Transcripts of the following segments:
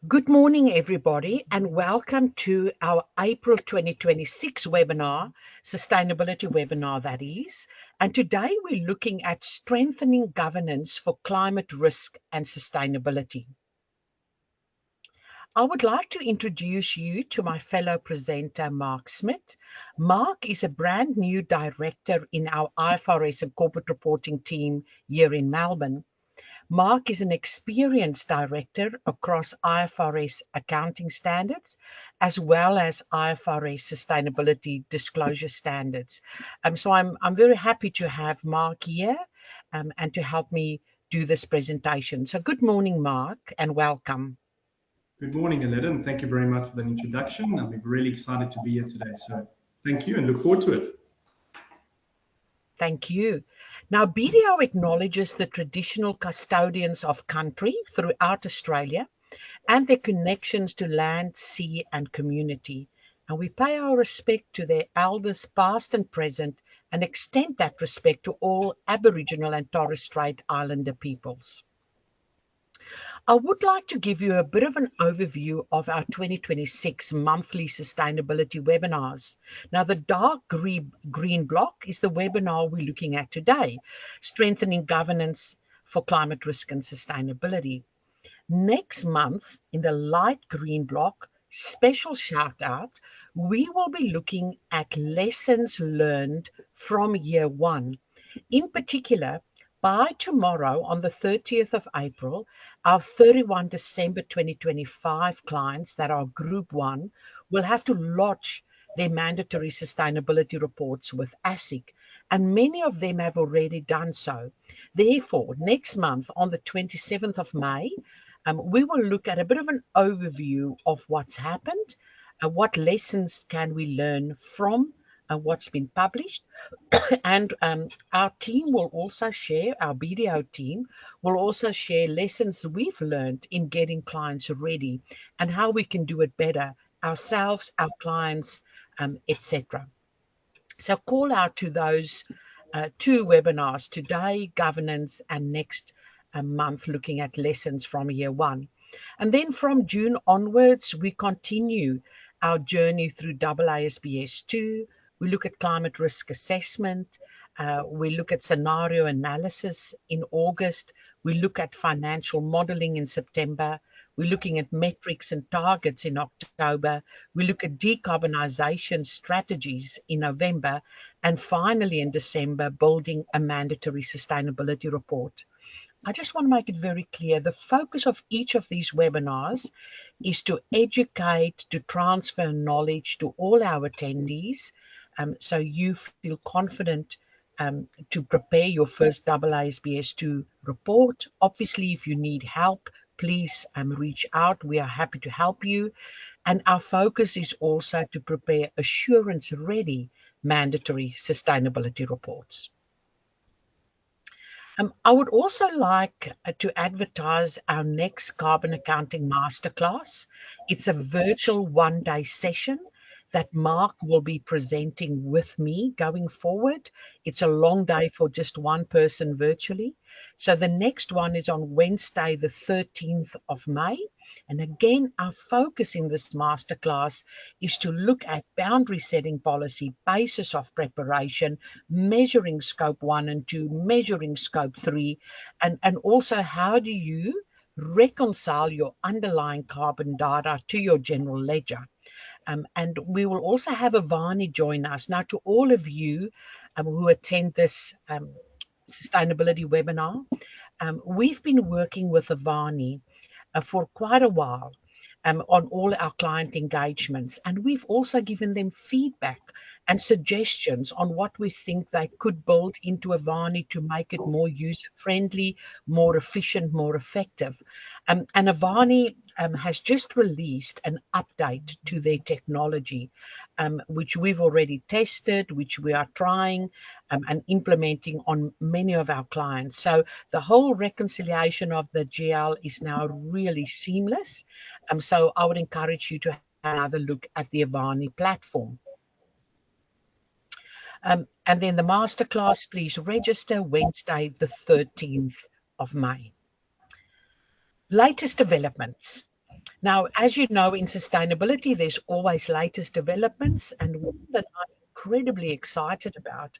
Good morning, everybody, and welcome to our April 2026 webinar, sustainability webinar that is. And today we're looking at strengthening governance for climate risk and sustainability. I would like to introduce you to my fellow presenter, Mark Smith. Mark is a brand new director in our IFRS and corporate reporting team here in Melbourne. Mark is an experienced director across IFRS accounting standards, as well as IFRS sustainability disclosure standards. So I'm very happy to have Mark here and to help me do this presentation. So good morning, Mark, and welcome. Good morning, Aletta, and thank you very much for that introduction. I'm really excited to be here today. So thank you and look forward to it. Thank you. Now, BDO acknowledges the traditional custodians of country throughout Australia and their connections to land, sea, and community. And we pay our respect to their elders, past and present, and extend that respect to all Aboriginal and Torres Strait Islander peoples. I would like to give you a bit of an overview of our 2026 monthly sustainability webinars. Now, the dark green block is the webinar we're looking at today, Strengthening Governance for Climate Risk and Sustainability. Next month, in the light green block, special shout out, we will be looking at lessons learned from year one. In particular, by tomorrow, on the 30th of April, our 31 December 2025 clients that are Group 1 will have to lodge their mandatory sustainability reports with ASIC, and many of them have already done so. Therefore, next month, on the 27th of May, we will look at a bit of an overview of what's happened, what lessons can we learn from what's been published, and our team will also share, our BDO team will also share lessons we've learned in getting clients ready and how we can do it better ourselves, our clients, etc. So call out to those two webinars today, governance, and next month looking at lessons from year one. And then from June onwards, we continue our journey through AASB S2. We look at climate risk assessment. We look at scenario analysis in August. We look at financial modeling in September. We're looking at metrics and targets in October. We look at decarbonisation strategies in November. And finally, in December, building a mandatory sustainability report. I just want to make it very clear, the focus of each of these webinars is to educate, to transfer knowledge to all our attendees, so you feel confident to prepare your first AASB S2 report. Obviously, if you need help, please reach out. We are happy to help you. And our focus is also to prepare assurance-ready mandatory sustainability reports. I would also like to advertise our next carbon accounting masterclass. It's a virtual one-day session that Mark will be presenting with me going forward. It's a long day for just one person virtually. So the next one is on Wednesday, the 13th of May. And again, our focus in this masterclass is to look at boundary setting policy, basis of preparation, measuring scope 1 and 2, measuring scope 3, and also how do you reconcile your underlying carbon data to your general ledger. And we will also have Avani join us. Now, to all of you who attend this sustainability webinar, we've been working with Avani for quite a while on all our client engagements. And we've also given them feedback and suggestions on what we think they could build into Avani to make it more user-friendly, more efficient, more effective. And Avani has just released an update to their technology, which we've already tested, which we are trying and implementing on many of our clients. So the whole reconciliation of the GL is now really seamless. So I would encourage you to have another look at the Avani platform. And then the masterclass, please register Wednesday, the 13th of May. Latest developments. Now, as you know, in sustainability, there's always latest developments, and one that I'm incredibly excited about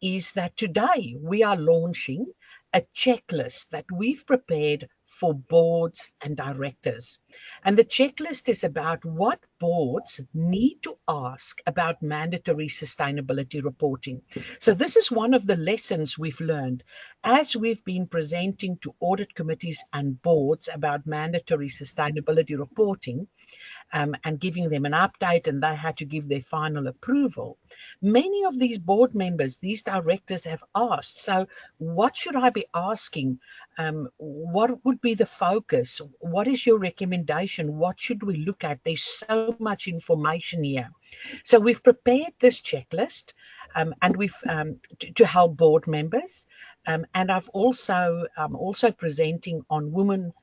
is that today we are launching a checklist that we've prepared for boards and directors. And the checklist is about what boards need to ask about mandatory sustainability reporting. So, this is one of the lessons we've learned as we've been presenting to audit committees and boards about mandatory sustainability reporting. And giving them an update, and they had to give their final approval. Many of these board members, these directors have asked, so what should I be asking? What would be the focus? What is your recommendation? What should we look at? There's so much information here. So we've prepared this checklist, and we've to help board members. And I'm also presenting on women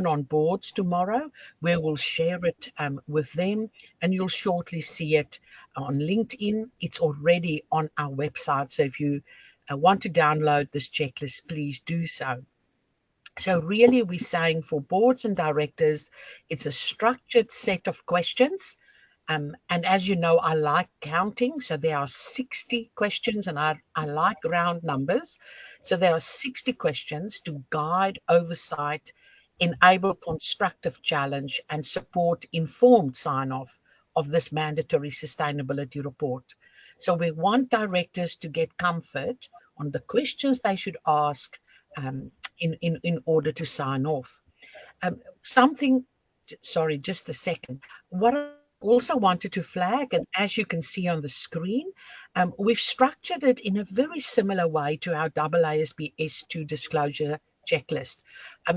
on boards tomorrow, where we'll share it with them, and you'll shortly see it on LinkedIn. It's already on our website. So if you want to download this checklist, please do so. So really, we're saying for boards and directors, it's a structured set of questions. And as you know, I like counting. So there are 60 questions, and I like round numbers. So there are 60 questions to guide oversight, enable constructive challenge, and support informed sign-off of this mandatory sustainability report. So we want directors to get comfort on the questions they should ask in order to sign off. Something, sorry, just a second. What I also wanted to flag, and as you can see on the screen, we've structured it in a very similar way to our AASB S2 disclosure checklist.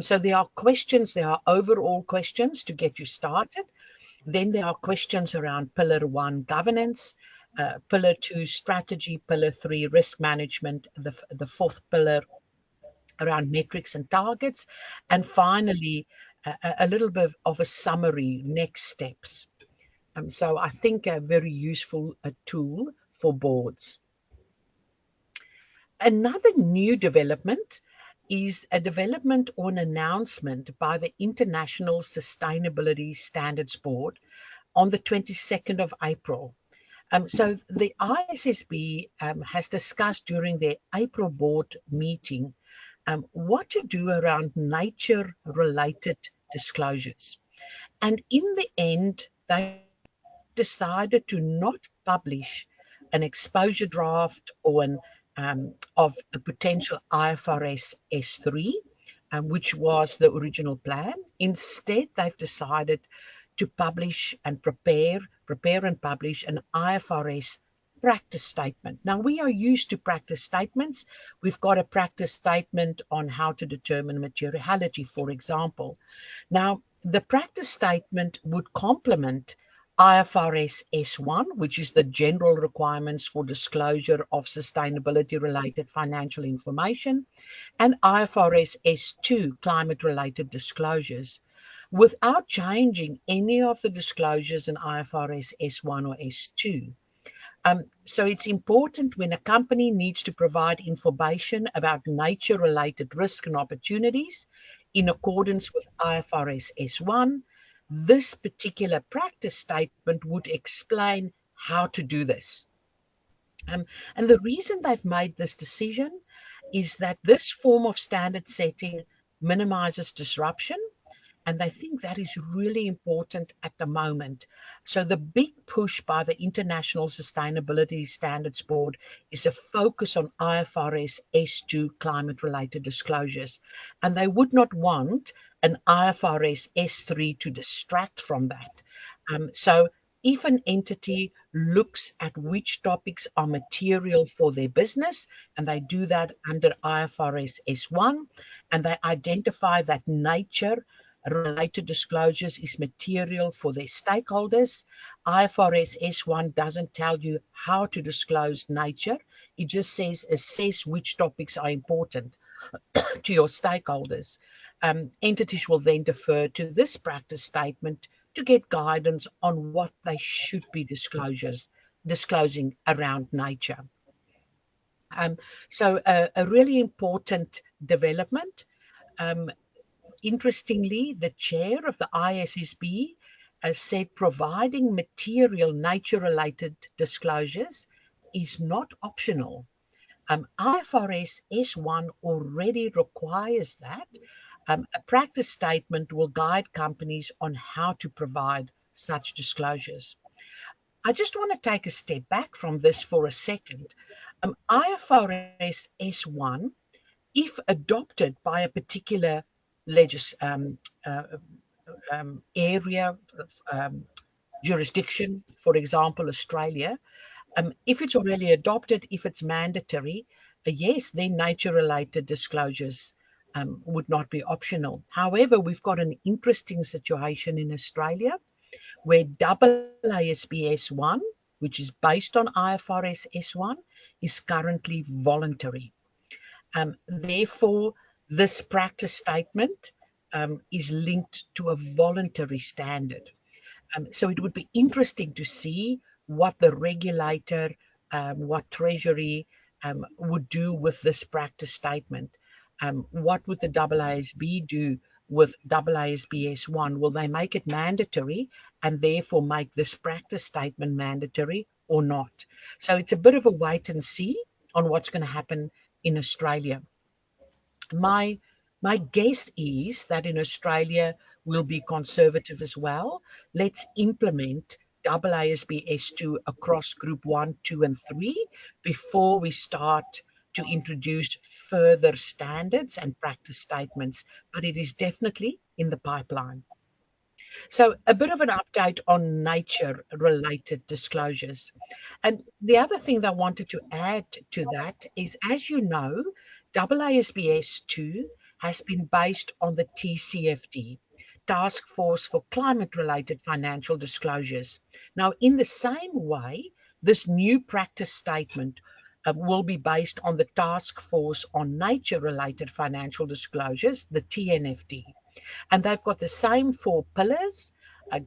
So there are questions, there are overall questions to get you started. Then there are questions around Pillar 1 governance, Pillar 2 strategy, Pillar 3 risk management, the fourth pillar around metrics and targets, and finally, a little bit of a summary, next steps. So I think a very useful tool for boards. Another new development is a development or an announcement by the International Sustainability Standards Board on the 22nd of April. So the ISSB has discussed during their April board meeting what to do around nature-related disclosures. And in the end, they decided to not publish an exposure draft or of a potential IFRS S3, which was the original plan. Instead, they've decided to publish and prepare and publish an IFRS practice statement. Now, we are used to practice statements. We've got a practice statement on how to determine materiality, for example. Now, the practice statement would complement IFRS S1, which is the general requirements for disclosure of sustainability-related financial information, and IFRS S2, climate-related disclosures, without changing any of the disclosures in IFRS S1 or S2. So it's important when a company needs to provide information about nature-related risk and opportunities in accordance with IFRS S1, this particular practice statement would explain how to do this. And the reason they've made this decision is that this form of standard setting minimizes disruption, and they think that is really important at the moment. So the big push by the International Sustainability Standards Board is a focus on IFRS S2 climate-related disclosures. And they would not want an IFRS S3 to distract from that. So if an entity looks at which topics are material for their business, and they do that under IFRS S1, and they identify that nature related disclosures is material for their stakeholders. IFRS S1 doesn't tell you how to disclose nature. It just says assess which topics are important to your stakeholders. Entities will then defer to this practice statement to get guidance on what they should be disclosing around nature. So a really important development. Interestingly, the chair of the ISSB said providing material nature-related disclosures is not optional. IFRS S1 already requires that. A practice statement will guide companies on how to provide such disclosures. I just want to take a step back from this for a second. IFRS S1, if adopted by a particular uh, area, um, jurisdiction, for example, Australia, if it's already adopted, if it's mandatory, yes, then nature-related disclosures would not be optional. However, we've got an interesting situation in Australia where AASB S1, which is based on IFRS S1, is currently voluntary. Therefore, this practice statement is linked to a voluntary standard. So it would be interesting to see what the regulator, what Treasury would do with this practice statement. What would the AASB do with AASB S1? Will they make it mandatory and therefore make this practice statement mandatory or not? So it's a bit of a wait and see on what's going to happen in Australia. My my guess is that in Australia we'll be conservative as well. Let's implement AASB S2 across Group 1, 2, and 3 before we start to introduce further standards and practice statements, but it is definitely in the pipeline. So, a bit of an update on nature related disclosures. And the other thing that I wanted to add to that is, as you know, AASB 2 has been based on the TCFD, Task Force for Climate Related Financial Disclosures. Now, in the same way, this new practice statement will be based on the Task Force on Nature Related Financial Disclosures, the TNFD. And they've got the same four pillars: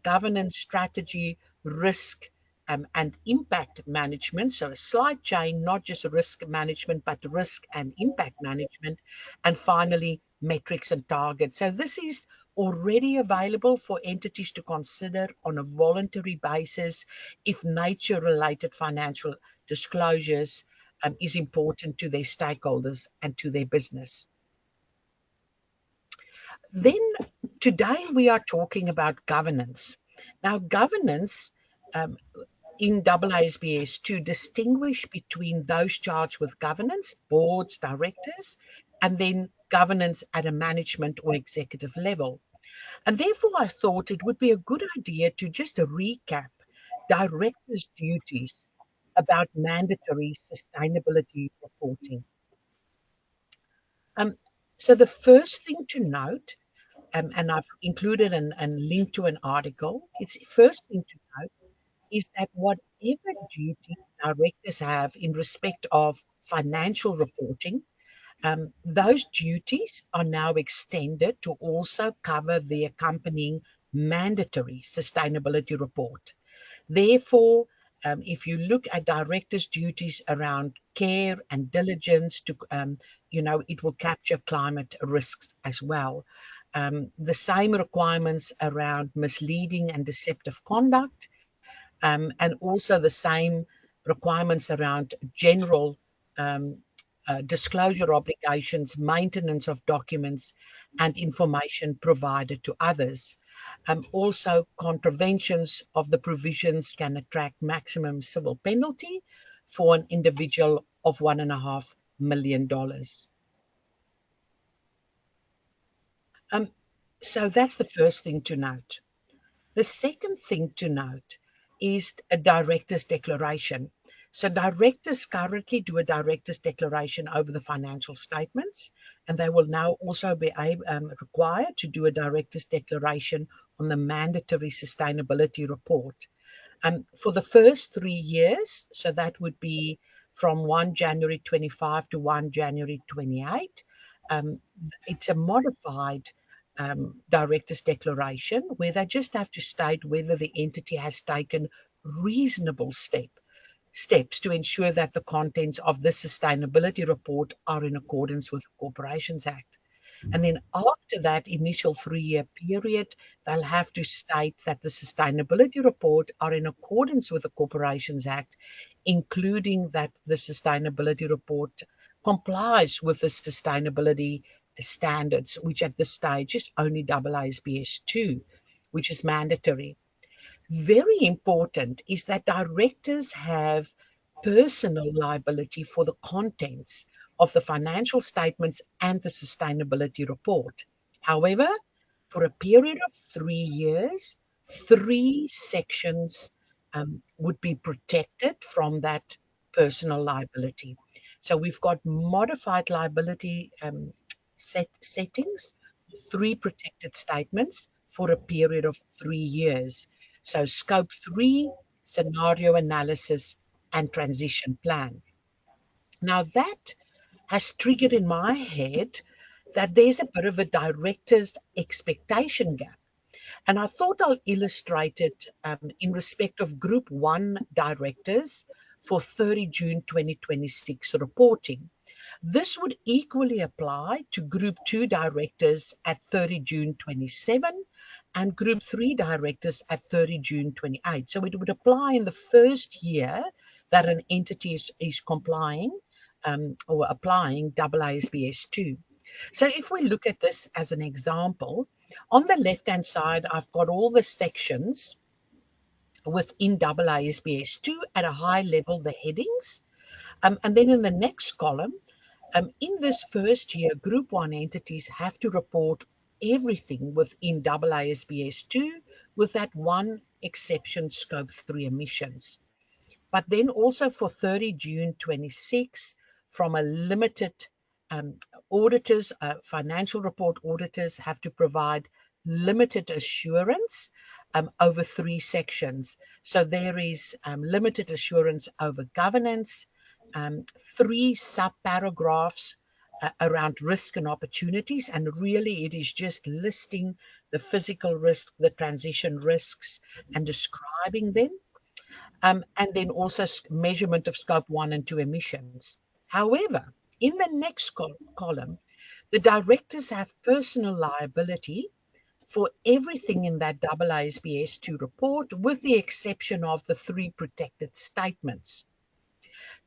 governance, strategy, risk, and impact management. So a slight change, not just risk management, but risk and impact management. And finally, metrics and targets. So this is already available for entities to consider on a voluntary basis if nature related financial disclosures is important to their stakeholders and to their business. Then today we are talking about governance. Now, governance um, in AASBS to distinguish between those charged with governance, boards, directors, and then governance at a management or executive level. And therefore, I thought it would be a good idea to just recap directors' duties about mandatory sustainability reporting. Um, so the first thing to note, and I've included and linked to an article, it's first thing to note is that whatever duties directors have in respect of financial reporting, those duties are now extended to also cover the accompanying mandatory sustainability report. Therefore, if you look at directors' duties around care and diligence, it will capture climate risks as well. The same requirements around misleading and deceptive conduct, and also the same requirements around general disclosure obligations, maintenance of documents, and information provided to others. Also, contraventions of the provisions can attract maximum civil penalty for an individual of $1.5 million. Um, so that's the first thing to note. The second thing to note is a director's declaration. So directors currently do a director's declaration over the financial statements, and they will now also be required to do a director's declaration on the mandatory sustainability report. For the first 3 years, so that would be from 1 January 25 to 1 January 28, um, it's a modified director's declaration where they just have to state whether the entity has taken reasonable steps to ensure that the contents of this sustainability report are in accordance with the Corporations Act. And then after that initial 3-year period, they'll have to state that the sustainability report are in accordance with the Corporations Act, including that the sustainability report complies with the sustainability standards, which at this stage is only AASB S2, which is mandatory. Very important is that directors have personal liability for the contents of the financial statements and the sustainability report. However, for a period of 3 years, three sections would be protected from that personal liability. So we've got modified liability settings, three protected statements for a period of 3 years. So scope 3, scenario analysis, and transition plan. Now that has triggered in my head that there's a bit of a director's expectation gap. And I thought I'll illustrate it in respect of Group 1 directors for 30 June 2026 reporting. This would equally apply to Group 2 directors at 30 June 27 and Group 3 directors at 30 June 28. So it would apply in the first year that an entity is complying or applying AASB S2. So if we look at this as an example, on the left-hand side, I've got all the sections within AASB S2 at a high level, the headings. And then in the next column, in this first year, Group 1 entities have to report everything within AASB S2 with that one exception, Scope 3 emissions. But then also for 30 June 26, from a limited auditors, financial report auditors have to provide limited assurance over three sections. So there is limited assurance over governance, three sub-paragraphs around risk and opportunities, and really it is just listing the physical risk, the transition risks, and describing them. And then also measurement of scope 1 and 2 emissions. However, in the next column, the directors have personal liability for everything in that AASB S2 report, with the exception of the three protected statements.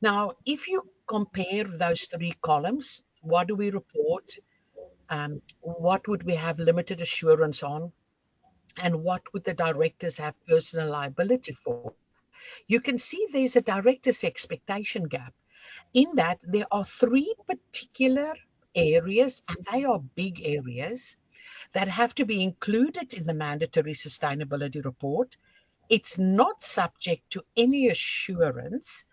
Now, if you compare those three columns, what do we report? What would we have limited assurance on? And what would the directors have personal liability for? You can see there's a director's expectation gap in that there are three particular areas, and they are big areas, that have to be included in the mandatory sustainability report. It's not subject to any assurance,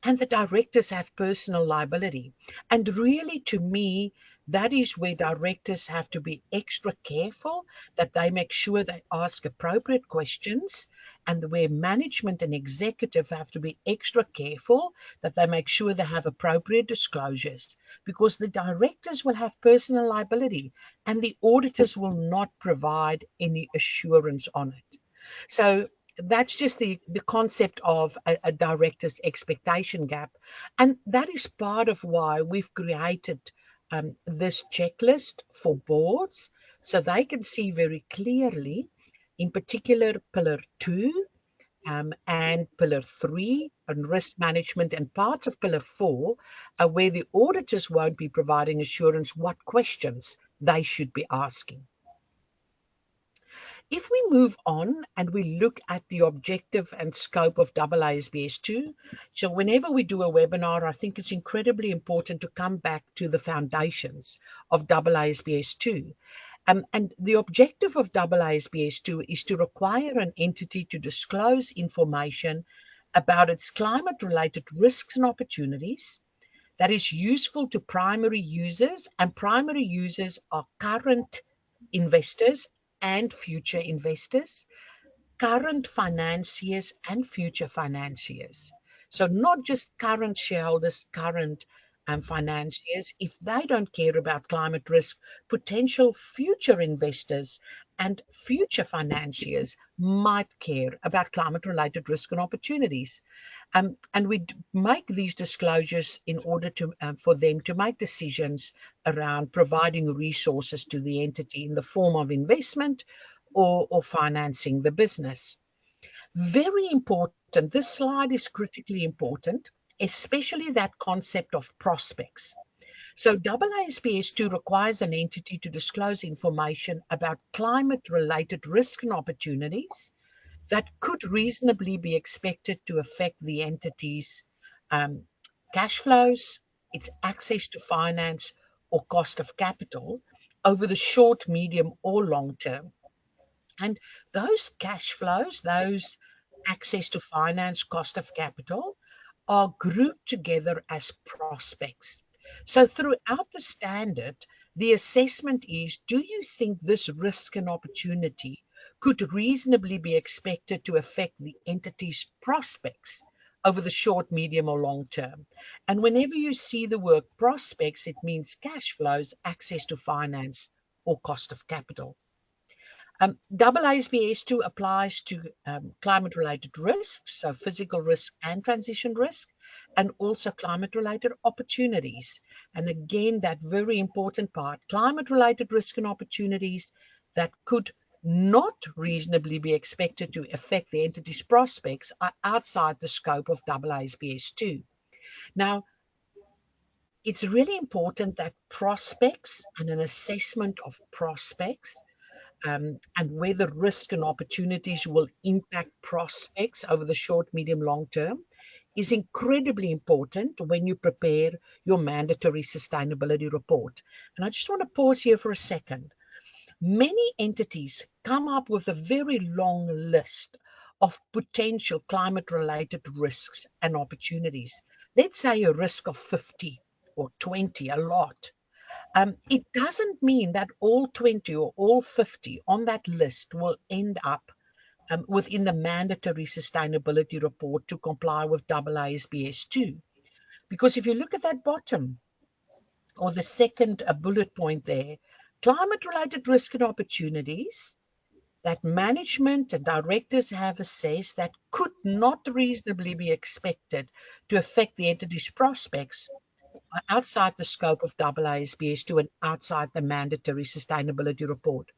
and the directors have personal liability. And really, to me, that is where directors have to be extra careful that they make sure they ask appropriate questions, and where management and executive have to be extra careful that they make sure they have appropriate disclosures, because the directors will have personal liability and the auditors will not provide any assurance on it. So that's just the concept of a director's expectation gap. And that is part of why we've created this checklist for boards, so they can see very clearly, in particular, Pillar 2 and Pillar 3 on risk management, and parts of Pillar 4 where the auditors won't be providing assurance what questions they should be asking. If we move on and we look at the objective and scope of AASB S2, so whenever we do a webinar, I think it's incredibly important to come back to the foundations of AASB S2. And the objective of AASB S2 is to require an entity to disclose information about its climate-related risks and opportunities that is useful to primary users, and primary users are current investors and future investors, current financiers and future financiers. So not just current shareholders, current financiers. If they don't care about climate risk, potential future investors and future financiers might care about climate-related risk and opportunities. And we make these disclosures in order to for them to make decisions around providing resources to the entity in the form of investment or financing the business. Very important. This slide is critically important, especially that concept of prospects. So AASB S2 requires an entity to disclose information about climate-related risk and opportunities that could reasonably be expected to affect the entity's um, cash flows, its access to finance, or cost of capital over the short, medium, or long term. And those cash flows, those access to finance, cost of capital, are grouped together as prospects. So throughout the standard, the assessment is, do you think this risk and opportunity could reasonably be expected to affect the entity's prospects over the short, medium, or long term? And whenever you see the word prospects, it means cash flows, access to finance, or cost of capital. AASB S2 applies to climate-related risks, so physical risk and transition risk, and also climate-related opportunities. And again, that very important part, climate-related risk and opportunities that could not reasonably be expected to affect the entity's prospects are outside the scope of AASB S2. Now, it's really important that prospects and an assessment of prospects and whether risk and opportunities will impact prospects over the short, medium, long term is incredibly important when you prepare your mandatory sustainability report. And I just want to pause here for a second. Many entities come up with a very long list of potential climate-related risks and opportunities. Let's say a risk of 50 or 20, a lot. It doesn't mean that all 20 or all 50 on that list will end up within the mandatory sustainability report to comply with AASB S2. Because if you look at that bottom or the second bullet point there, climate-related risk and opportunities that management and directors have assessed that could not reasonably be expected to affect the entity's prospects outside the scope of AASB S2 and outside the mandatory sustainability report.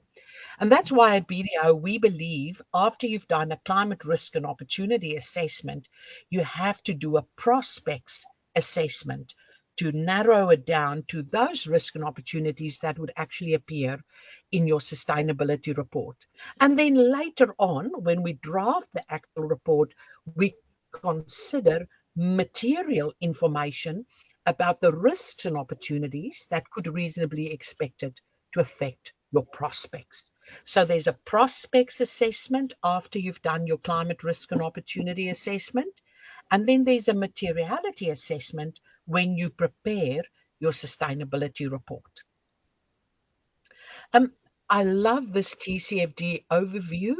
And that's why at BDO, we believe after you've done a climate risk and opportunity assessment, you have to do a prospects assessment to narrow it down to those risks and opportunities that would actually appear in your sustainability report. And then later on, when we draft the actual report, we consider material information about the risks and opportunities that could reasonably be expected to affect your prospects. So there's a prospects assessment after you've done your climate risk and opportunity assessment. And then there's a materiality assessment when you prepare your sustainability report. Um, I love this TCFD overview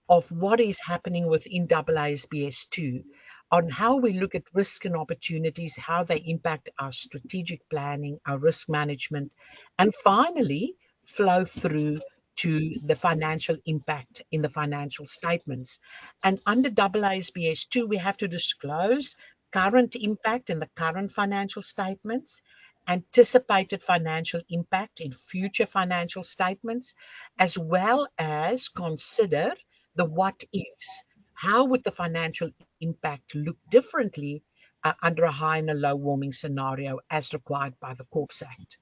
of what is happening within AASB S2 on how we look at risk and opportunities, how they impact our strategic planning, our risk management, and finally flow through to the financial impact in the financial statements. And under AASB S2, we have to disclose current impact in the current financial statements, anticipated financial impact in future financial statements, as well as consider the what ifs. How would the financial impact look differently under a high and a low warming scenario as required by the Corps Act?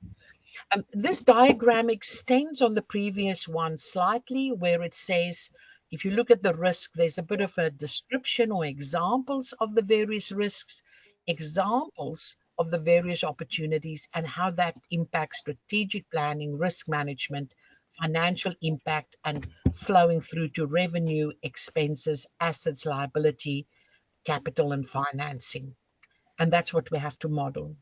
This diagram extends on the previous one slightly, where it says, if you look at the risk, there's a bit of a description or examples of the various risks, examples of the various opportunities, and how that impacts strategic planning, risk management, financial impact, and flowing through to revenue, expenses, assets, liability, capital, and financing. And that's what we have to model.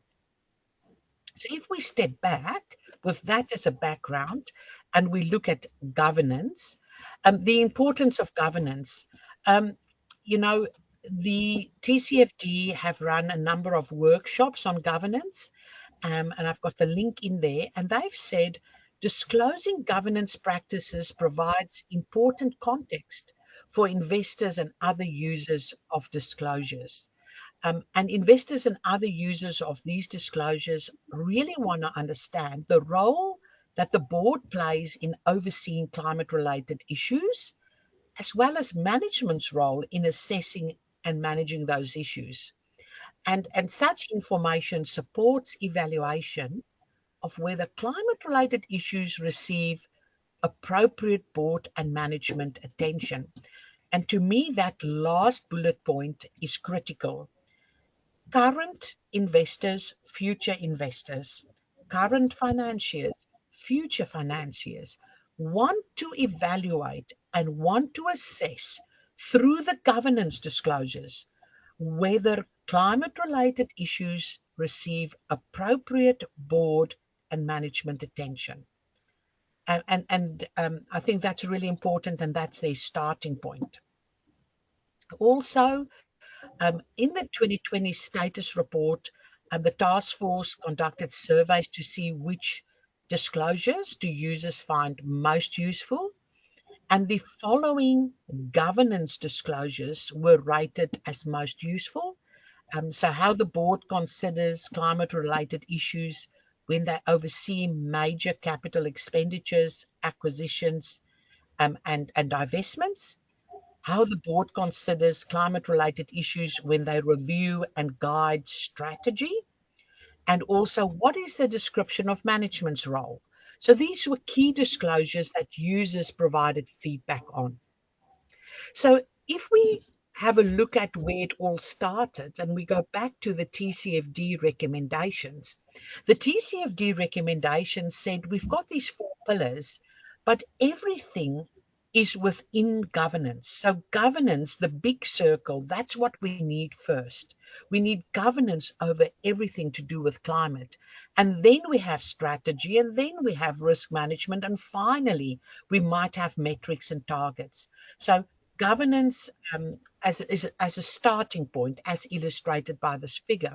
So if we step back with that as a background and we look at governance, the importance of governance, um, you know, the TCFD have run a number of workshops on governance, and I've got the link in there, and they've said Disclosing governance practices provides important context for investors and other users of disclosures. And investors and other users of these disclosures really want to understand the role that the board plays in overseeing climate-related issues, as well as management's role in assessing and managing those issues. And such information supports evaluation of whether climate-related issues receive appropriate board and management attention. And to me, that last bullet point is critical. Current investors, future investors, current financiers, future financiers want to evaluate and want to assess through the governance disclosures whether climate-related issues receive appropriate board and management attention. And I think that's really important, and that's their starting point. Also, in the 2020 status report, the task force conducted surveys to see which disclosures do users find most useful, and the following governance disclosures were rated as most useful. So how the board considers climate-related issues when they oversee major capital expenditures, acquisitions, and divestments, how the board considers climate-related issues when they review and guide strategy, and also what is the description of management's role. So these were key disclosures that users provided feedback on. So if we have a look at where it all started and we go back to the TCFD recommendations, the TCFD recommendations said we've got these four pillars, but everything is within governance. So governance, the big circle, that's what we need first. We need governance over everything to do with climate. And then we have strategy, and then we have risk management, and finally, we might have metrics and targets. So governance as a starting point, as illustrated by this figure.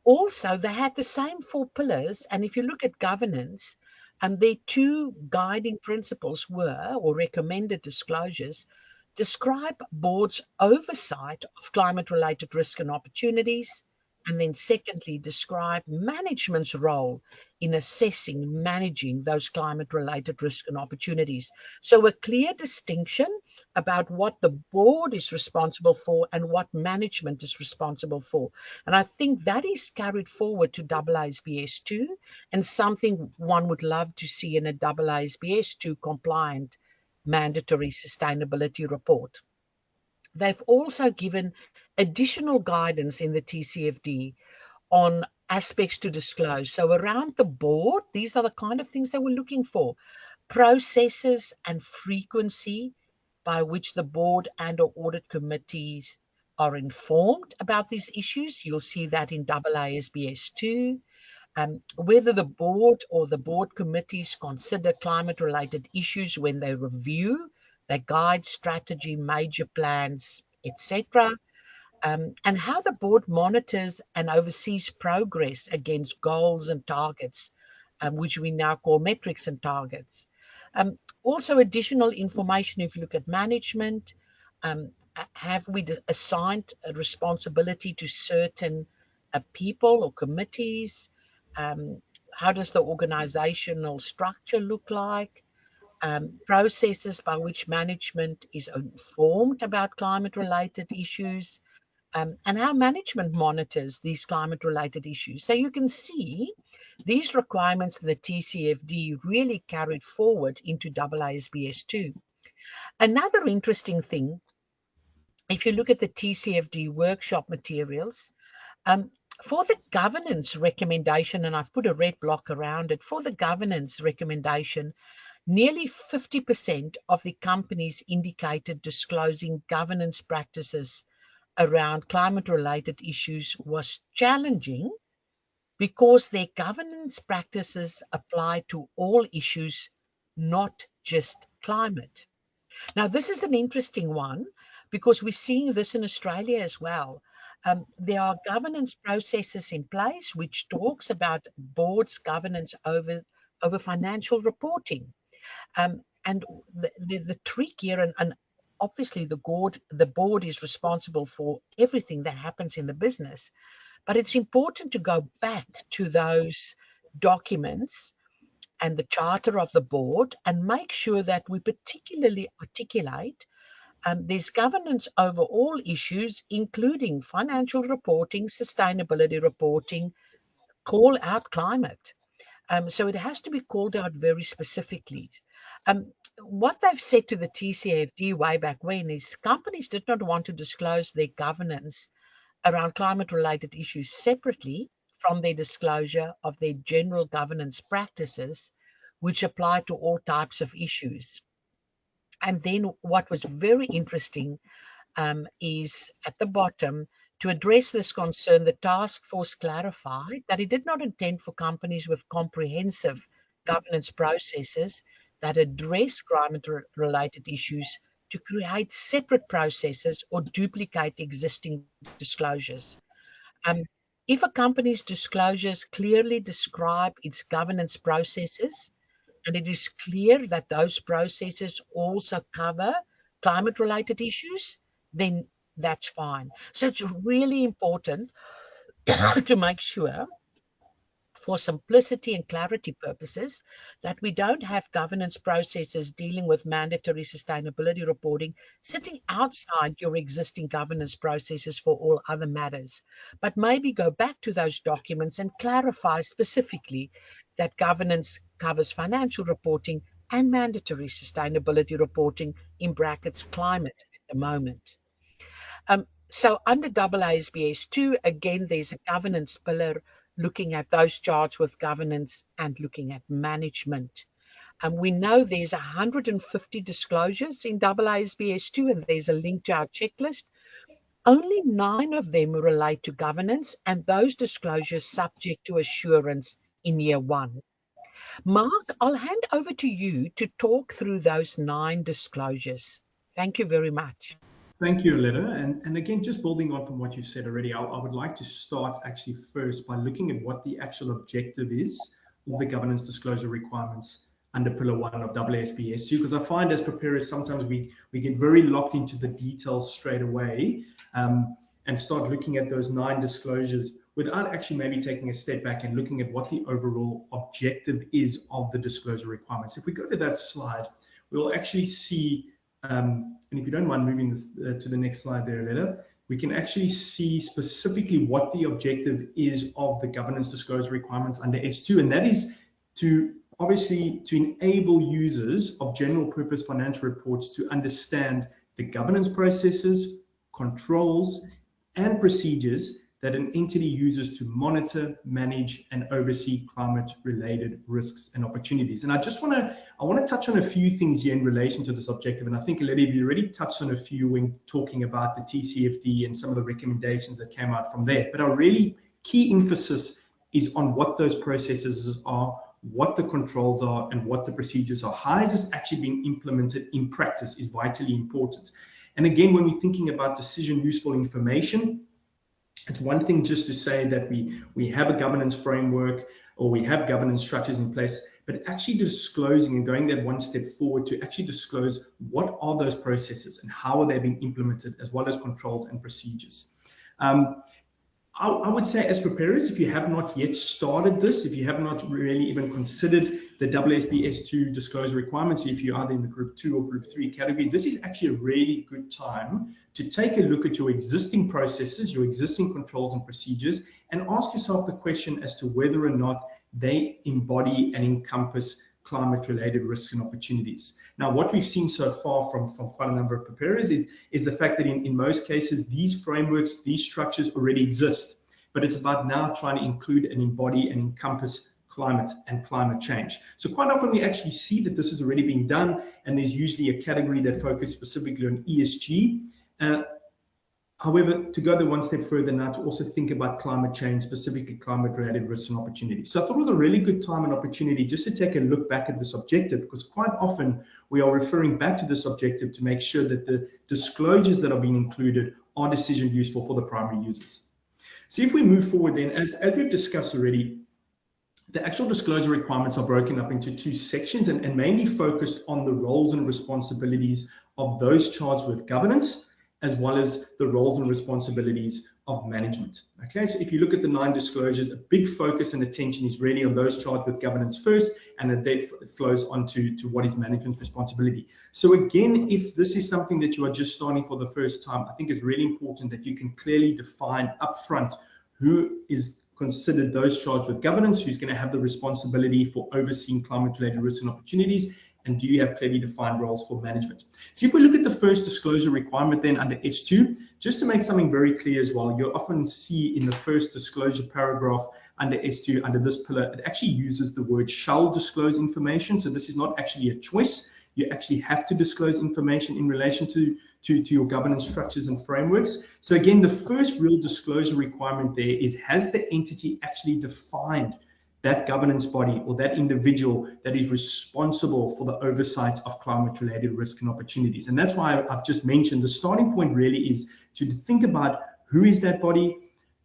Also, they had the same four pillars, and if you look at governance, their two guiding principles were, or recommended disclosures, describe boards' oversight of climate-related risk and opportunities, and then secondly, describe management's role in assessing, managing those climate-related risk and opportunities. So a clear distinction about what the board is responsible for and what management is responsible for. And I think that is carried forward to AASB S2, and something one would love to see in a AASB S2 compliant mandatory sustainability report. They've also given additional guidance in the TCFD on aspects to disclose. So around the board, these are the kind of things that we're looking for. Processes and frequency by which the board and or audit committees are informed about these issues. You'll see that in AASB S2. Whether the board or the board committees consider climate-related issues when they review, they guide strategy, major plans, etc., and how the board monitors and oversees progress against goals and targets, which we now call metrics and targets. Also, additional information if you look at management, have we assigned a responsibility to certain people or committees? How does the organizational structure look like? Processes by which management is informed about climate-related issues, and how management monitors these climate-related issues. So you can see these requirements of the TCFD really carried forward into AASB S2. Another interesting thing, if you look at the TCFD workshop materials, um, for the governance recommendation, and I've put a red block around it, for the governance recommendation, nearly 50% of the companies indicated disclosing governance practices around climate-related issues was challenging because their governance practices apply to all issues, not just climate. Now, this is an interesting one because we're seeing this in Australia as well. There are governance processes in place which talks about boards' governance over over financial reporting. And the trick here, and obviously the board is responsible for everything that happens in the business, but it's important to go back to those documents and the charter of the board and make sure that we particularly articulate there's governance over all issues, including financial reporting, sustainability reporting, call out climate. So it has to be called out very specifically. What they've said to the TCFD way back when is companies did not want to disclose their governance around climate-related issues separately from their disclosure of their general governance practices, which apply to all types of issues. And then what was very interesting is at the bottom, to address this concern, the task force clarified that it did not intend for companies with comprehensive governance processes that address climate-related issues to create separate processes or duplicate existing disclosures. Um, if a company's disclosures clearly describe its governance processes, and it is clear that those processes also cover climate-related issues, then that's fine. So it's really important to make sure, for simplicity and clarity purposes, that we don't have governance processes dealing with mandatory sustainability reporting sitting outside your existing governance processes for all other matters, but maybe go back to those documents and clarify specifically that governance covers financial reporting and mandatory sustainability reporting, in brackets climate at the moment. So under AASB S2, again, there's a governance pillar looking at those charged with governance and looking at management. We know there's 150 disclosures in AASB S2, and there's a link to our checklist. Only 9 of them relate to governance, and those disclosures subject to assurance in year 1. Mark, I'll hand over to you to talk through those 9 disclosures. Thank you very much. Thank you, Aletta. And again, just building on from what you said already, I would like to start actually first by looking at what the actual objective is of the governance disclosure requirements under Pillar 1 of AASB S2, because I find as preparers, sometimes we get very locked into the details straight away and start looking at those 9 disclosures without actually maybe taking a step back and looking at what the overall objective is of the disclosure requirements. If we go to that slide, we'll actually see and if you don't mind moving this to the next slide there, Aletta, we can actually see specifically what the objective is of the governance disclosure requirements under S2, and that is to obviously to enable users of general purpose financial reports to understand the governance processes, controls, and procedures that an entity uses to monitor, manage, and oversee climate-related risks and opportunities. And I want to touch on a few things here in relation to this objective. And I think, Aletta, you already touched on a few when talking about the TCFD and some of the recommendations that came out from there. But our really key emphasis is on what those processes are, what the controls are, and what the procedures are. How is this actually being implemented in practice is vitally important. And again, when we're thinking about decision useful information, it's one thing just to say that we have a governance framework or we have governance structures in place, but actually disclosing and going that one step forward to actually disclose what are those processes and how are they being implemented, as well as controls and procedures. I would say, as preparers, if you have not yet started this, if you have not really even considered the AASB S2 disclosure requirements, if you're either in the Group 2 or Group 3 category, this is actually a really good time to take a look at your existing processes, your existing controls and procedures, and ask yourself the question as to whether or not they embody and encompass climate-related risks and opportunities. Now, what we've seen so far from quite a number of preparers is the fact that in most cases, these frameworks, these structures already exist, but it's about now trying to include and embody and encompass climate and climate change. So quite often we actually see that this is already being done, and there's usually a category that focuses specifically on ESG. However, to go the one step further now, to also think about climate change, specifically climate-related risks and opportunities. So I thought it was a really good time and opportunity just to take a look back at this objective, because quite often we are referring back to this objective to make sure that the disclosures that are being included are decision useful for the primary users. So if we move forward then, as we've discussed already, The actual disclosure requirements are broken up into two sections and mainly focused on the roles and responsibilities of those charged with governance, as well as the roles and responsibilities of management. Okay, so if you look at the 9 disclosures, a big focus and attention is really on those charged with governance first, and then it flows on to what is management's responsibility. So again, if this is something that you are just starting for the first time, I think it's really important that you can clearly define upfront who is considered those charged with governance, who's going to have the responsibility for overseeing climate-related risks and opportunities, and do you have clearly defined roles for management? So if we look at the first disclosure requirement then under S2, just to make something very clear as well, you'll often see in the first disclosure paragraph under S2, under this pillar, it actually uses the word shall disclose information. So this is not actually a choice. You actually have to disclose information in relation to your governance structures and frameworks. So again, the first real disclosure requirement there is, has the entity actually defined that governance body or that individual that is responsible for the oversight of climate-related risk and opportunities? And that's why I've just mentioned the starting point really is to think about who is that body.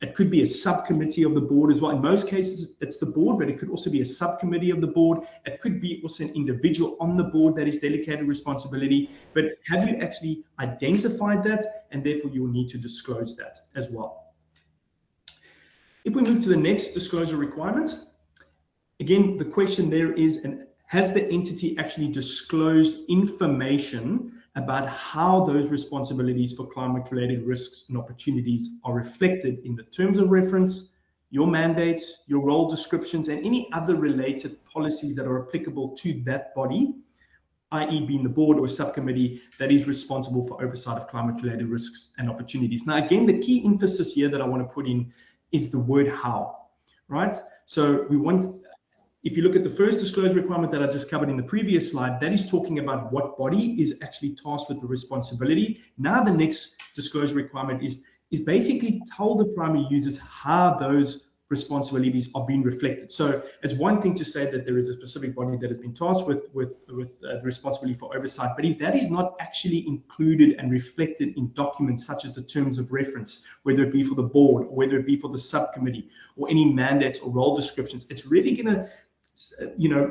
It could be a subcommittee of the board as well. In most cases, it's the board, but it could also be a subcommittee of the board. It could be also an individual on the board that is delegated responsibility. But have you actually identified that? And therefore, you will need to disclose that as well. If we move to the next disclosure requirement, again, the question there is, has the entity actually disclosed information about how those responsibilities for climate-related risks and opportunities are reflected in the terms of reference, your mandates, your role descriptions, and any other related policies that are applicable to that body, i.e. being the board or subcommittee that is responsible for oversight of climate-related risks and opportunities. Now, again, the key emphasis here that I want to put in is the word how, right? So we want, if you look at the first disclosure requirement that I just covered in the previous slide, that is talking about what body is actually tasked with the responsibility. Now the next disclosure requirement is basically tell the primary users how those responsibilities are being reflected. So it's one thing to say that there is a specific body that has been tasked with the responsibility for oversight, but if that is not actually included and reflected in documents such as the terms of reference, whether it be for the board, or whether it be for the subcommittee, or any mandates or role descriptions, it's really going to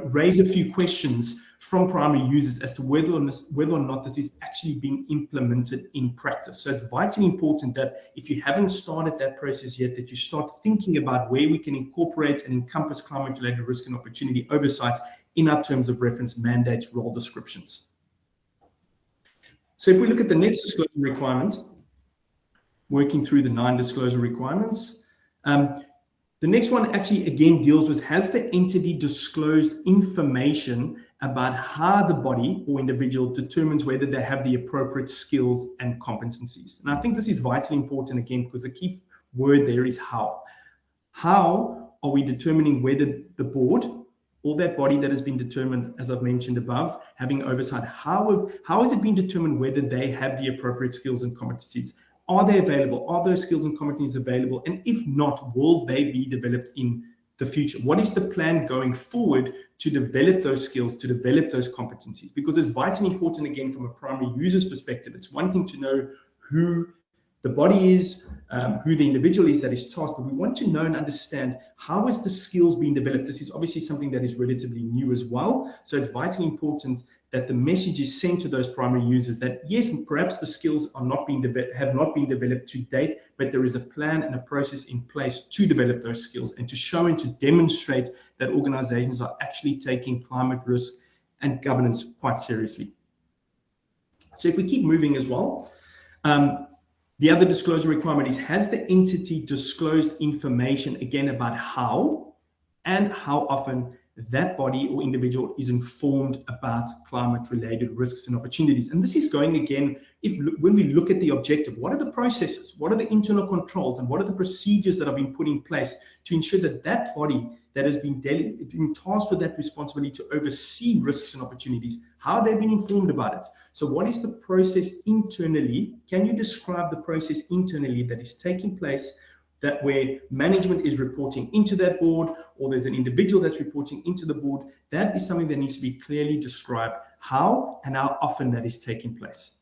raise a few questions from primary users as to whether or not this is actually being implemented in practice. So it's vitally important that if you haven't started that process yet, that you start thinking about where we can incorporate and encompass climate-related risk and opportunity oversight in our terms of reference, mandates, role descriptions. So if we look at the next disclosure requirement, working through the 9 disclosure requirements, the next one actually again deals with, has the entity disclosed information about how the body or individual determines whether they have the appropriate skills and competencies? And I think this is vitally important again, because the key word there is how. How are we determining whether the board or that body that has been determined, as I've mentioned above, having oversight, how has it been determined whether they have the appropriate skills and competencies? Are they available? Are those skills and competencies available? And if not, will they be developed in the future? What is the plan going forward to develop those skills, to develop those competencies? Because it's vitally important, again, from a primary user's perspective. It's one thing to know who the body is, who the individual is that is tasked, but we want to know and understand how is the skills being developed. This is obviously something that is relatively new as well. So it's vitally important that the message is sent to those primary users that yes, perhaps the skills are not being have not been developed to date, but there is a plan and a process in place to develop those skills and to show and to demonstrate that organizations are actually taking climate risk and governance quite seriously. So if we keep moving as well, the other disclosure requirement is, has the entity disclosed information again about how and how often that body or individual is informed about climate-related risks and opportunities? And this is going again, when we look at the objective, what are the processes, what are the internal controls, and what are the procedures that have been put in place to ensure that that body that has been tasked with that responsibility to oversee risks and opportunities, how they've been informed about it? So what is the process internally? Can you describe the process internally that is taking place, that where management is reporting into that board, or there's an individual that's reporting into the board? That is something that needs to be clearly described, how and how often that is taking place.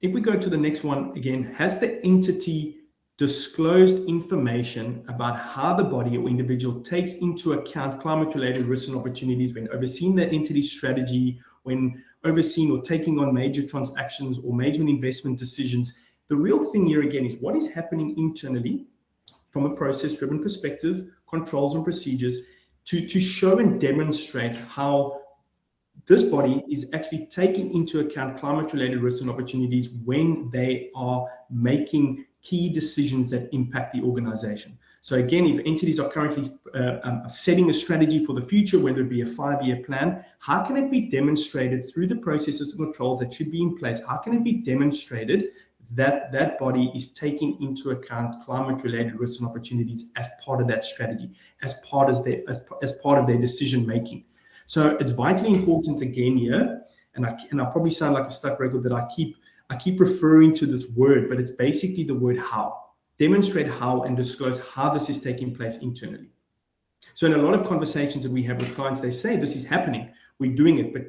If we go to the next one again, has the entity disclosed information about how the body or individual takes into account climate-related risks and opportunities when overseeing the entity's strategy, when overseeing or taking on major transactions or major investment decisions. The real thing here again is what is happening internally from a process-driven perspective, controls and procedures, to show and demonstrate how this body is actually taking into account climate-related risks and opportunities when they are making key decisions that impact the organization. So again, if entities are currently setting a strategy for the future, whether it be a 5-year plan, how can it be demonstrated through the processes and controls that should be in place? How can it be demonstrated that that body is taking into account climate-related risks and opportunities as part of that strategy, as part of their decision making? So it's vitally important again here, and I probably sound like a stuck record that I keep referring to this word, but it's basically the word how. Demonstrate how and disclose how this is taking place internally. So in a lot of conversations that we have with clients, they say this is happening, we're doing it, but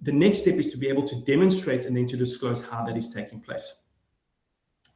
the next step is to be able to demonstrate and then to disclose how that is taking place.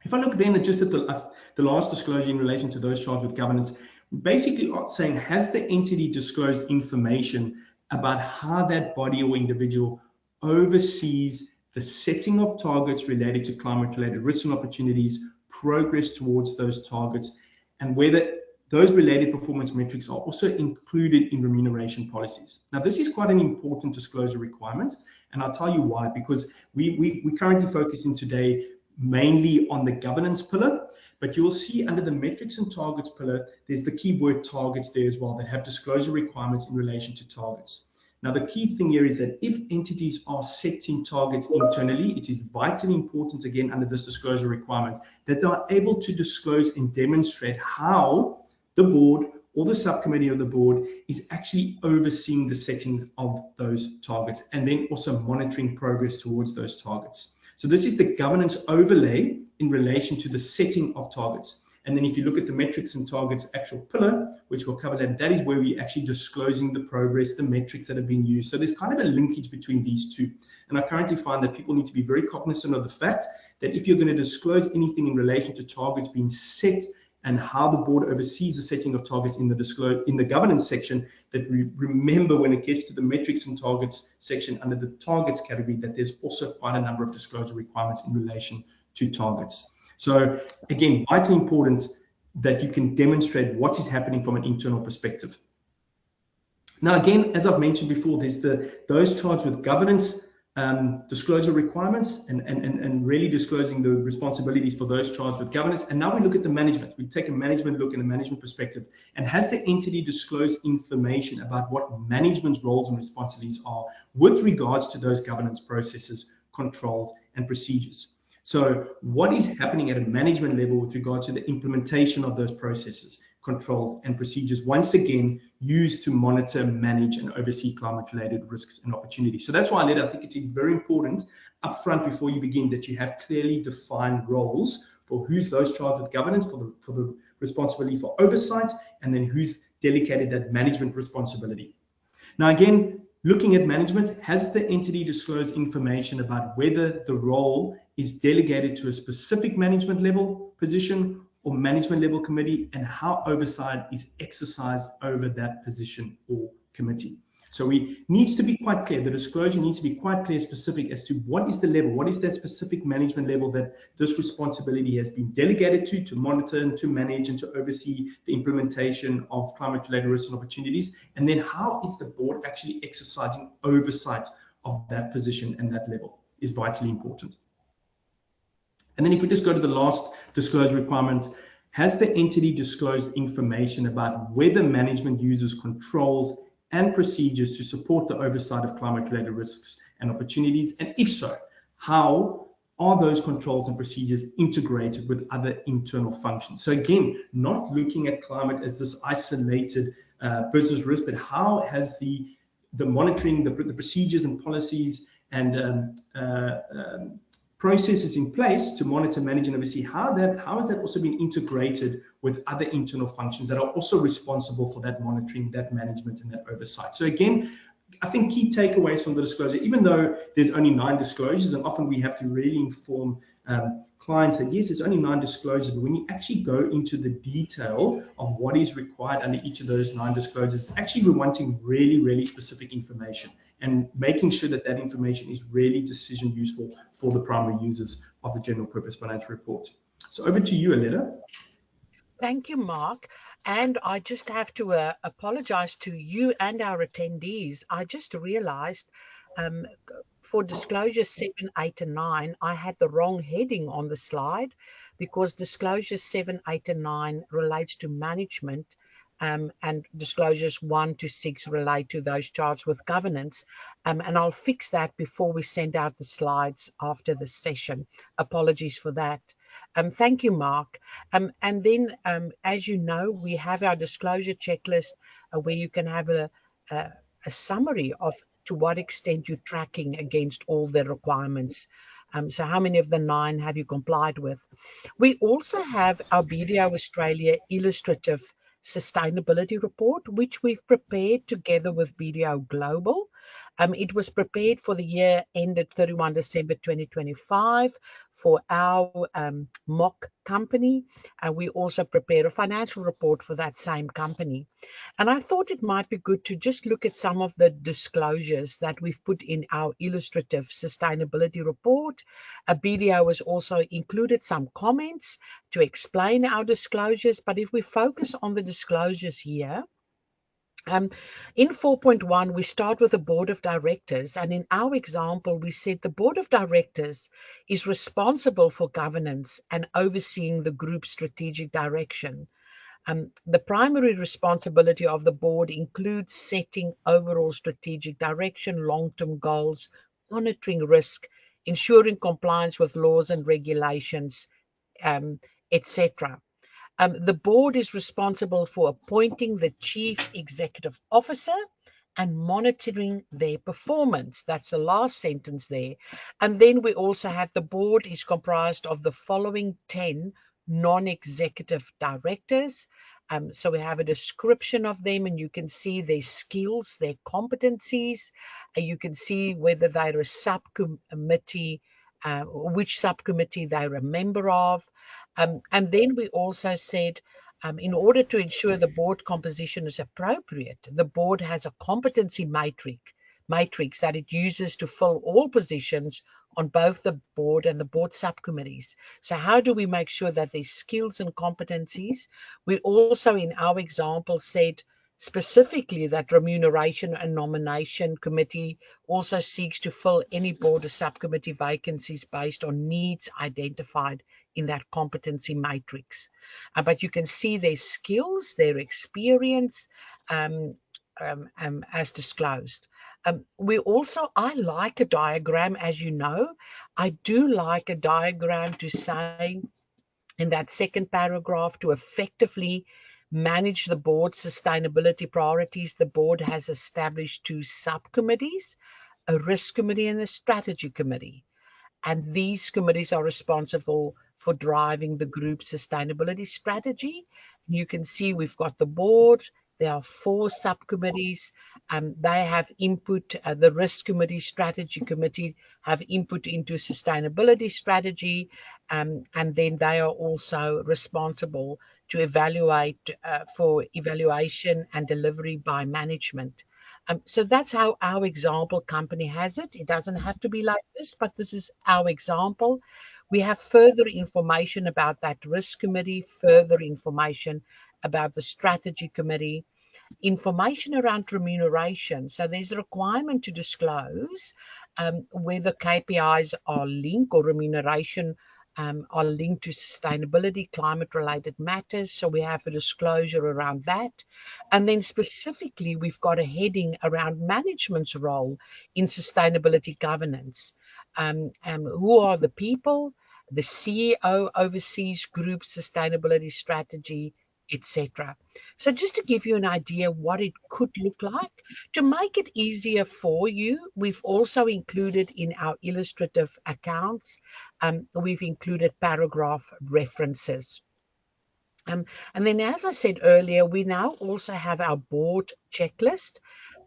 If I look then just at the last disclosure in relation to those charged with governance, we basically are saying, has the entity disclosed information about how that body or individual oversees the setting of targets related to climate-related risks and opportunities, progress towards those targets, and whether those related performance metrics are also included in remuneration policies. Now, this is quite an important disclosure requirement, and I'll tell you why, because we currently focusing today mainly on the governance pillar, but you'll see under the metrics and targets pillar, there's the keyword targets there as well that have disclosure requirements in relation to targets. Now, the key thing here is that if entities are setting targets internally, it is vitally important, again, under this disclosure requirement, that they are able to disclose and demonstrate how the board or the subcommittee of the board is actually overseeing the settings of those targets and then also monitoring progress towards those targets. So this is the governance overlay in relation to the setting of targets. And then if you look at the metrics and targets actual pillar, which we'll cover that is where we're actually disclosing the progress, the metrics that have been used. So there's kind of a linkage between these two. And I currently find that people need to be very cognizant of the fact that if you're going to disclose anything in relation to targets being set and how the board oversees the setting of targets in the governance section, that we remember when it gets to the metrics and targets section under the targets category, that there's also quite a number of disclosure requirements in relation to targets. So again, vitally important that you can demonstrate what is happening from an internal perspective. Now, again, as I've mentioned before, there's those charged with governance disclosure requirements and really disclosing the responsibilities for those charged with governance. And now we look at the management. We take a management look and a management perspective. And has the entity disclosed information about what management's roles and responsibilities are with regards to those governance processes, controls, and procedures? So what is happening at a management level with regard to the implementation of those processes, controls, and procedures, once again, used to monitor, manage, and oversee climate-related risks and opportunities. So that's why I think it's very important upfront before you begin that you have clearly defined roles for who's those charged with governance, for the responsibility for oversight, and then who's delegated that management responsibility. Now, again, looking at management, has the entity disclosed information about whether the role is delegated to a specific management level position or management level committee, and how oversight is exercised over that position or committee? So we needs to be quite clear. The disclosure needs to be quite clear, specific as to what is the level, what is that specific management level that this responsibility has been delegated to monitor and to manage and to oversee the implementation of climate-related risks and opportunities. And then how is the board actually exercising oversight of that position and that level is vitally important. And then if we just go to the last disclosure requirement, has the entity disclosed information about whether management uses controls and procedures to support the oversight of climate-related risks and opportunities? And if so, how are those controls and procedures integrated with other internal functions? So again, not looking at climate as this isolated business risk, but how has the monitoring, the procedures and policies and processes in place to monitor, manage, and oversee, how has that also been integrated with other internal functions that are also responsible for that monitoring, that management, and that oversight? So again, I think key takeaways from the disclosure, even though there's only 9 disclosures, and often we have to really inform clients that yes, there's only 9 disclosures, but when you actually go into the detail of what is required under each of those 9 disclosures, actually we're wanting really, really specific information and making sure that that information is really decision useful for the primary users of the general purpose financial report. So over to you, Aletta. Thank you, Mark. And I just have to apologize to you and our attendees. I just realized um, for disclosure 7, 8, and 9, I had the wrong heading on the slide because disclosure 7, 8, and 9 relates to management. And disclosures 1 to 6 relate to those charged with governance. And I'll fix that before we send out the slides after the session. Apologies for that. Thank you, Mark. And then, as you know, we have our disclosure checklist where you can have a summary of to what extent you're tracking against all the requirements. So how many of the 9 have you complied with? We also have our BDO Australia illustrative sustainability report, which we've prepared together with BDO Global. It was prepared for the year ended 31 December 2025 for our mock company. And we also prepared a financial report for that same company. And I thought it might be good to just look at some of the disclosures that we've put in our illustrative sustainability report. BDO has also included some comments to explain our disclosures. But if we focus on the disclosures here, in 4.1, we start with the board of directors. And in our example, we said the board of directors is responsible for governance and overseeing the group's strategic direction. The primary responsibility of the board includes setting overall strategic direction, long-term goals, monitoring risk, ensuring compliance with laws and regulations, etc. The board is responsible for appointing the chief executive officer and monitoring their performance. That's the last sentence there. And then we also have the board is comprised of the following 10 non-executive directors. So we have a description of them, and you can see their skills, their competencies. You can see whether they're a subcommittee, which subcommittee they're a member of. And then we also said, in order to ensure the board composition is appropriate, the board has a competency matrix that it uses to fill all positions on both the board and the board subcommittees. So how do we make sure that there's skills and competencies? We also, in our example, said specifically that remuneration and nomination committee also seeks to fill any board or subcommittee vacancies based on needs identified in that competency matrix. But you can see their skills, their experience, as disclosed. I like a diagram, as you know. I do like a diagram to say in that second paragraph to effectively manage the board's sustainability priorities. The board has established 2 subcommittees, a risk committee and a strategy committee. And these committees are responsible for driving the group's sustainability strategy. You can see we've got the board. There are 4 subcommittees. They have input. The risk committee, strategy committee have input into sustainability strategy. And then they are also responsible to evaluate for evaluation and delivery by management. So that's how our example company has it. It doesn't have to be like this, but this is our example. We have further information about that risk committee, further information about the strategy committee, information around remuneration. So there's a requirement to disclose whether KPIs are linked or remuneration are linked to sustainability, climate-related matters. So we have a disclosure around that. And then specifically, we've got a heading around management's role in sustainability governance. Who are the people? The CEO oversees group sustainability strategy, etc. So just to give you an idea what it could look like, to make it easier for you, we've also included in our illustrative accounts, we've included paragraph references. And then, as I said earlier, we now also have our board checklist.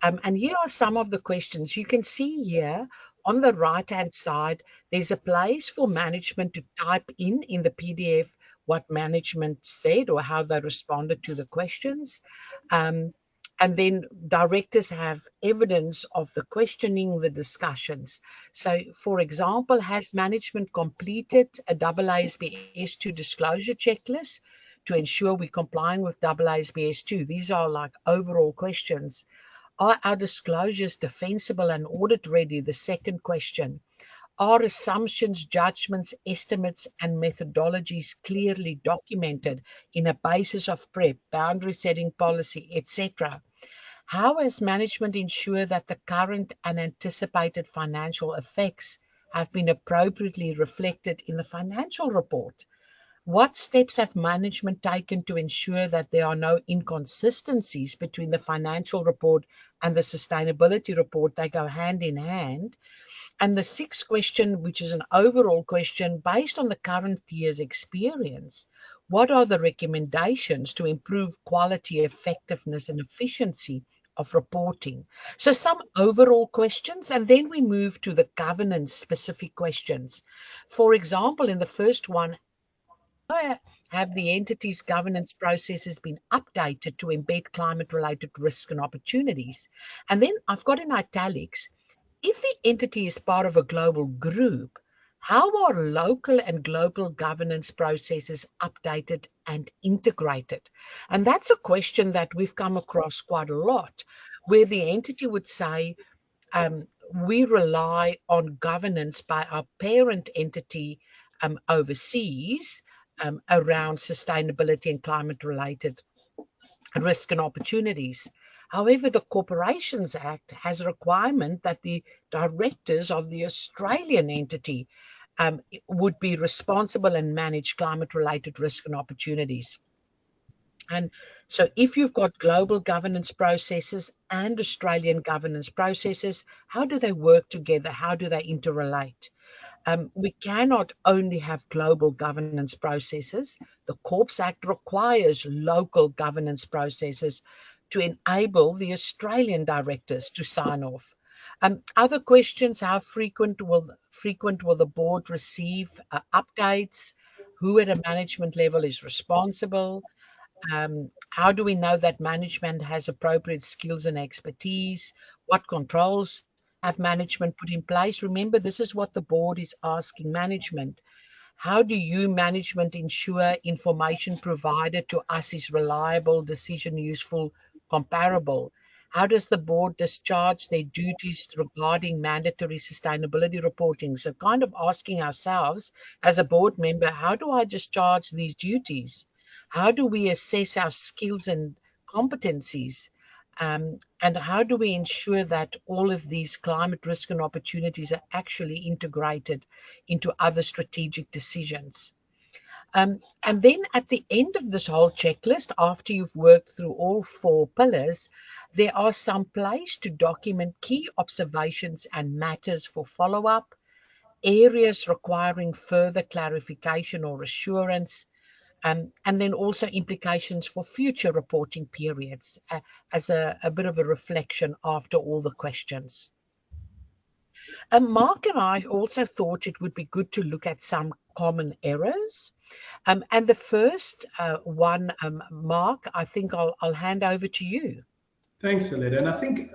And here are some of the questions. You can see here on the right-hand side, there's a place for management to type in the PDF what management said or how they responded to the questions. And then directors have evidence of the questioning, the discussions. So, for example, has management completed a AASB S2 disclosure checklist to ensure we're complying with AASB S2? These are like overall questions. Are our disclosures defensible and audit ready? The second question. Are assumptions, judgments, estimates, and methodologies clearly documented in a basis of prep, boundary setting policy, etc.? How has management ensured that the current and anticipated financial effects have been appropriately reflected in the financial report? What steps have management taken to ensure that there are no inconsistencies between the financial report and the sustainability report? They go hand in hand. And the sixth question, which is an overall question, based on the current year's experience, what are the recommendations to improve quality, effectiveness, and efficiency of reporting? So some overall questions, and then we move to the governance specific questions. For example, in the first one, have the entity's governance processes been updated to embed climate-related risk and opportunities? And then I've got in italics, if the entity is part of a global group, how are local and global governance processes updated and integrated? And that's a question that we've come across quite a lot, where the entity would say, we rely on governance by our parent entity overseas around sustainability and climate-related risk and opportunities. However, the Corporations Act has a requirement that the directors of the Australian entity would be responsible and manage climate-related risk and opportunities. And so if you've got global governance processes and Australian governance processes, how do they work together? How do they interrelate? We cannot only have global governance processes. The Corps Act requires local governance processes to enable the Australian directors to sign off. Other questions: how frequent will the board receive updates? Who at a management level is responsible? How do we know that management has appropriate skills and expertise? What controls have management put in place? Remember, this is what the board is asking management. How do you, management, ensure information provided to us is reliable, decision useful, comparable? How does the board discharge their duties regarding mandatory sustainability reporting? So kind of asking ourselves as a board member, how do I discharge these duties? How do we assess our skills and competencies? And how do we ensure that all of these climate risk and opportunities are actually integrated into other strategic decisions? And then at the end of this whole checklist, after you've worked through all four pillars, there are some place to document key observations and matters for follow-up, areas requiring further clarification or assurance, and then also implications for future reporting periods as a bit of a reflection after all the questions. Mark and I also thought it would be good to look at some common errors. And the first one, Mark, I think I'll hand over to you. Thanks, Aletta. And I think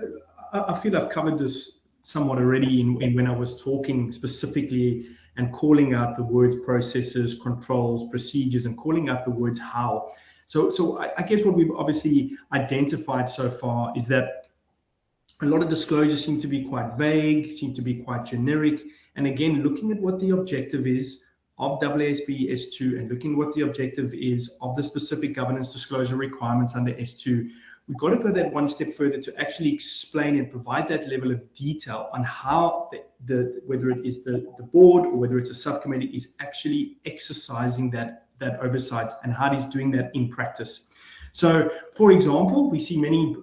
I feel I've covered this somewhat already in when I was talking specifically and calling out the words processes, controls, procedures, and calling out the words how. So I guess what we've obviously identified so far is that a lot of disclosures seem to be quite vague, seem to be quite generic. And again, looking at what the objective is of AASB S2 and looking what the objective is of the specific governance disclosure requirements under S2, we've got to go that one step further to actually explain and provide that level of detail on how whether it is the board or whether it's a subcommittee is actually exercising that oversight and how it is doing that in practice. So, for example, we see many,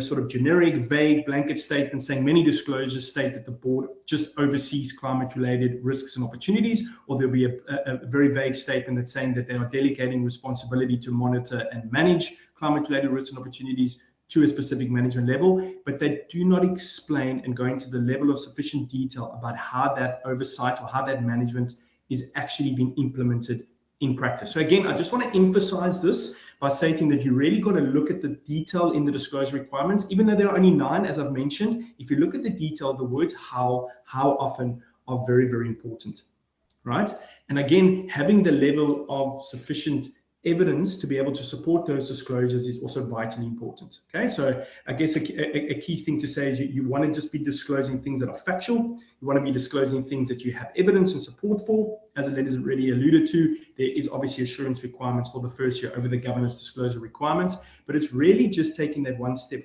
sort of generic, vague, blanket statements saying many disclosures state that the board just oversees climate-related risks and opportunities, or there'll be a very vague statement that's saying that they are delegating responsibility to monitor and manage climate-related risks and opportunities to a specific management level, but they do not explain and go into the level of sufficient detail about how that oversight or how that management is actually being implemented in practice. So again, I just want to emphasize this by stating that you really got to look at the detail in the disclosure requirements, even though there are only 9, as I've mentioned. If you look at the detail, the words how often are very, very important, right? And again, having the level of sufficient evidence to be able to support those disclosures is also vitally important. Okay, so I guess a key thing to say is you want to just be disclosing things that are factual. You want to be disclosing things that you have evidence and support for. As Alette has already alluded to, there is obviously assurance requirements for the first year over the governance disclosure requirements, but it's really just taking that one step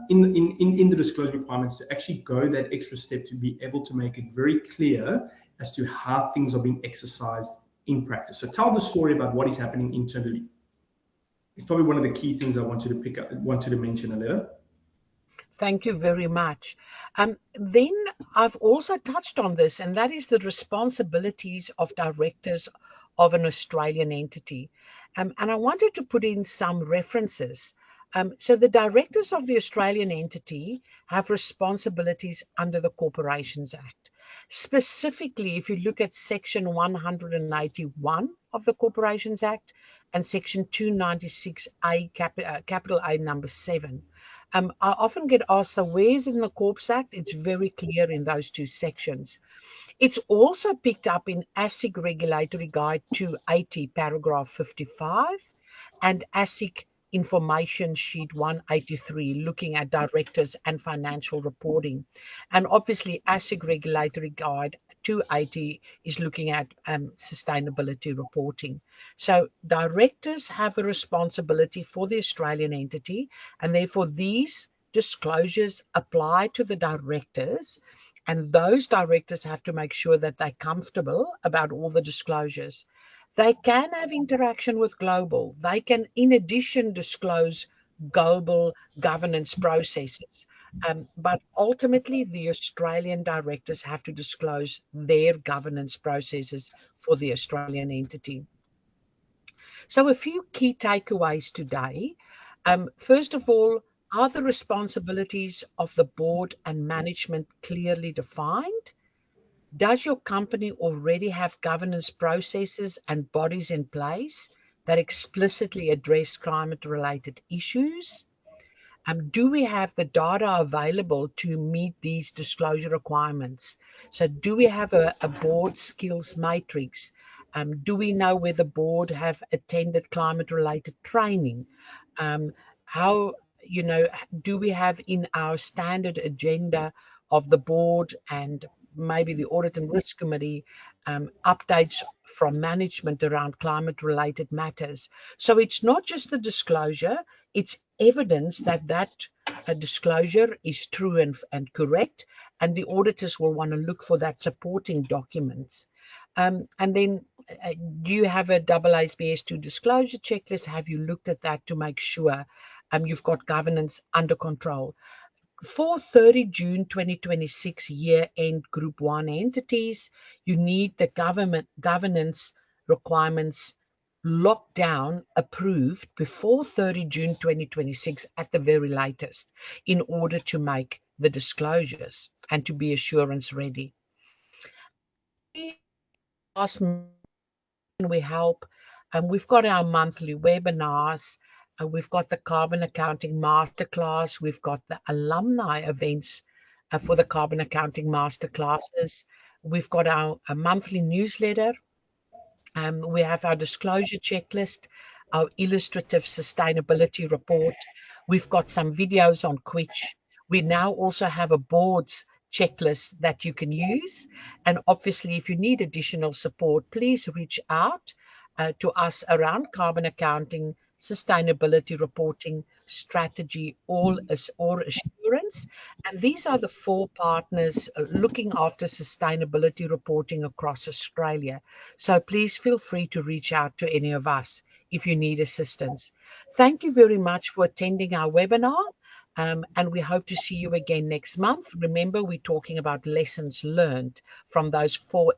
in the disclosure requirements to actually go that extra step to be able to make it very clear as to how things are being exercised in practice. So tell the story about what is happening internally. It's probably one of the key things I wanted to mention, Aletta. Thank you very much. Then I've also touched on this, and that is the responsibilities of directors of an Australian entity. And I wanted to put in some references. So the directors of the Australian entity have responsibilities under the Corporations Act. Specifically, if you look at Section 181 of the Corporations Act and Section 296A, capital A number 7, I often get asked, so where's in the Corps Act? It's very clear in those two sections. It's also picked up in ASIC Regulatory Guide 280, paragraph 55, and ASIC Information Sheet 183, looking at directors and financial reporting. And obviously, ASIC Regulatory Guide 280 is looking at sustainability reporting. So directors have a responsibility for the Australian entity, and therefore these disclosures apply to the directors, and those directors have to make sure that they're comfortable about all the disclosures. They can have interaction with global. They can, in addition, disclose global governance processes. But ultimately, the Australian directors have to disclose their governance processes for the Australian entity. So a few key takeaways today. First of all, are the responsibilities of the board and management clearly defined? Does your company already have governance processes and bodies in place that explicitly address climate-related issues? Do we have the data available to meet these disclosure requirements? So do we have a board skills matrix? Do we know whether the board have attended climate-related training? How, do we have in our standard agenda of the board and maybe the Audit and Risk Committee updates from management around climate-related matters? So it's not just the disclosure, it's evidence that disclosure is true and correct, and the auditors will want to look for that supporting documents. And then do you have a AASB S2 disclosure checklist? Have you looked at that to make sure you've got governance under control? For 30 June 2026 year-end Group 1 entities, you need the governance requirements locked down, approved before 30 June 2026 at the very latest, in order to make the disclosures and to be assurance ready. Last month, we help. We've got our monthly webinars. We've got the Carbon Accounting Masterclass. We've got the alumni events for the Carbon Accounting Masterclasses. We've got our monthly newsletter. We have our disclosure checklist, our illustrative sustainability report. We've got some videos on Twitch. We now also have a boards checklist that you can use. And obviously, if you need additional support, please reach out to us around carbon accounting, sustainability reporting, strategy, or assurance. And these are the 4 partners looking after sustainability reporting across Australia. So please feel free to reach out to any of us if you need assistance. Thank you very much for attending our webinar. And we hope to see you again next month. Remember, we're talking about lessons learned from those 4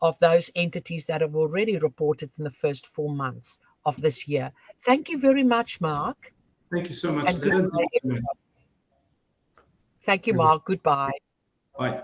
of those entities that have already reported in the first 4 months of this year. Thank you very much, Mark. Thank you so much, And good Lynn. day, everyone. Thank you, Mark. Goodbye. Bye.